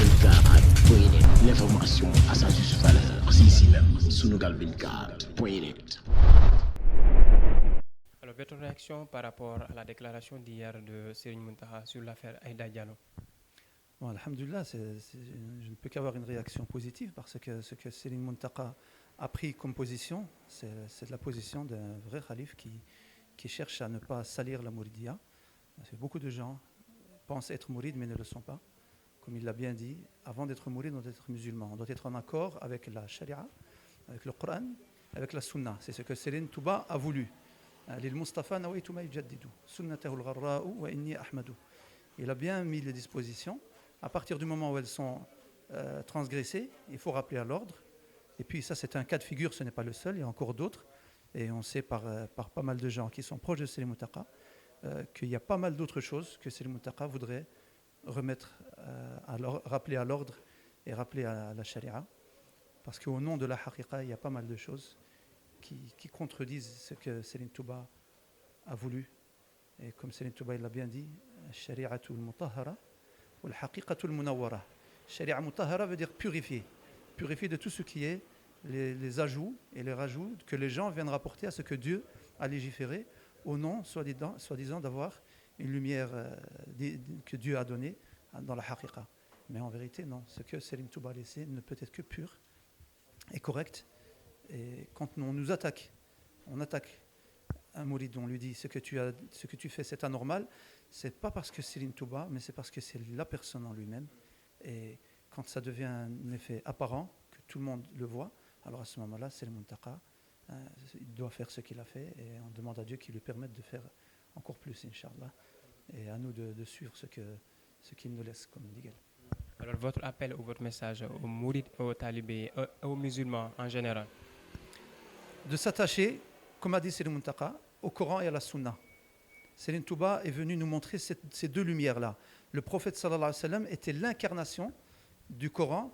Sunugal24.net, l'information à sa juste valeur, c'est ici même, Sunugal24.net. Alors, votre réaction par rapport à la déclaration d'hier de Serigne Mountakha sur l'affaire Aïda Diallo? Bon, alhamdoulilah, je ne peux qu'avoir une réaction positive parce que ce que Serigne Mountakha a pris comme position, c'est de la position d'un vrai khalif qui cherche à ne pas salir la mouridia. Parce que beaucoup de gens pensent être mourides mais ne le sont pas. Comme il l'a bien dit, avant d'être mouride, on doit être musulman. On doit être en accord avec la sharia, avec le Coran, avec la sunna. C'est ce que Serigne Touba a voulu. Il a bien mis les dispositions. À partir du moment où elles sont transgressées, il faut rappeler à l'ordre. Et puis ça, c'est un cas de figure, ce n'est pas le seul, il y a encore d'autres. Et on sait par pas mal de gens qui sont proches de Serigne Mountakha qu'il y a pas mal d'autres choses que Serigne Mountakha voudrait remettre, rappeler à l'ordre et rappeler à la sharia. Parce qu'au nom de la haqiqa, il y a pas mal de choses qui contredisent ce que Serigne Touba a voulu. Et comme Serigne Touba il l'a bien dit, Shari'atul mutahhara wal haqiqatul munawwara. Sharia mutahhara veut dire purifier. Purifier de tout ce qui est les ajouts et les rajouts que les gens viennent rapporter à ce que Dieu a légiféré au nom, soi-disant, d'avoir une lumière que Dieu a donnée dans la haqiqa. Mais en vérité, non. Ce que Serigne Touba a laissé ne peut être que pur et correct. Et quand on nous attaque, on attaque un mouride, on lui dit ce que tu fais c'est anormal, c'est pas parce que c'est Serigne Touba, mais c'est parce que c'est la personne en lui-même. Et quand ça devient un effet apparent, que tout le monde le voit, alors à ce moment-là, Serigne Mountakha, il doit faire ce qu'il a fait et on demande à Dieu qu'il lui permette de faire encore plus, Inch'Allah. Et à nous de suivre ce qu'il nous laisse comme légal. Alors, votre appel ou votre message aux mourides, aux talibés, aux musulmans en général? De s'attacher, comme a dit Serigne Mountakha, au Coran et à la Sunna. Serigne Touba est venu nous montrer ces deux lumières-là. Le prophète sallallahu alayhi wa sallam était l'incarnation du Coran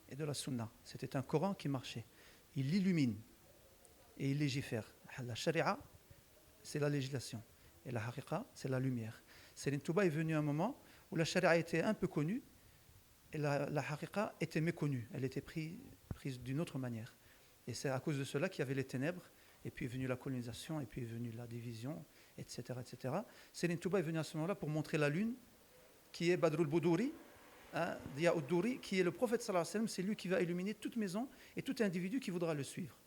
et de la Sunna. C'était un Coran qui marchait. Il l'illumine et il légifère. La sharia, c'est la législation. Et la haqiqa, c'est la lumière. Serigne Touba est venu à un moment où la sharia était un peu connue et la haqiqa était méconnue. Elle était prise d'une autre manière. Et c'est à cause de cela qu'il y avait les ténèbres, et puis est venue la colonisation, et puis est venue la division, etc. etc. Serigne Touba est venu à ce moment-là pour montrer la lune, qui est Badrul Boudouri, Diya Uddouri, qui est le prophète sallallahu alayhi wa sallam, c'est lui qui va illuminer toute maison et tout individu qui voudra le suivre.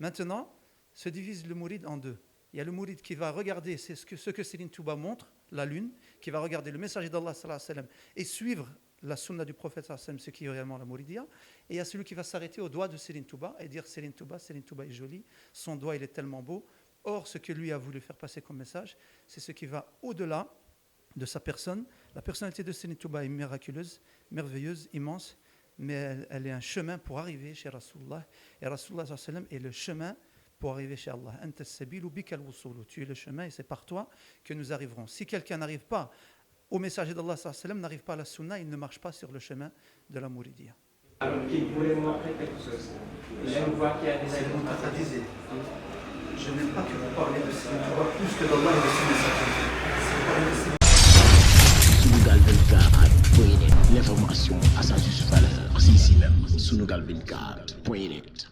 Maintenant, se divise le mouride en deux. Il y a le mouride qui va regarder ce que Serigne Touba montre, la lune, qui va regarder le messager d'Allah sallallahu alayhi wa sallam et suivre la sunna du prophète sallallahu alayhi wa sallam, ce qui est réellement la mouridia. Et il y a celui qui va s'arrêter au doigt de Serigne Touba et dire Serigne Touba est joli, son doigt il est tellement beau. Or, ce que lui a voulu faire passer comme message, c'est ce qui va au-delà de sa personne. La personnalité de Serigne Touba est miraculeuse, merveilleuse, immense, mais elle est un chemin pour arriver chez Rasulullah. Et Rasulullah sallallahu alayhi wa sallam est le chemin pour arriver chez Allah. Anta as-sabilu bika al-wusulu. Tu es le chemin et c'est par toi que nous arriverons. Si quelqu'un n'arrive pas au messager d'Allah sallallahu alayhi wa sallam, n'arrive pas à la sunna, il ne marche pas sur le chemin de la mouridia. Alors, il voulait montrer quelque chose. Il a une voix qui a des éléments. Je n'aime pas que vous parlez de Serigne Touba plus que d'Allah et de ses messagers. Sunugal24.net, l'information à sa juste valeur, c'est ici même, Sunugal24.net.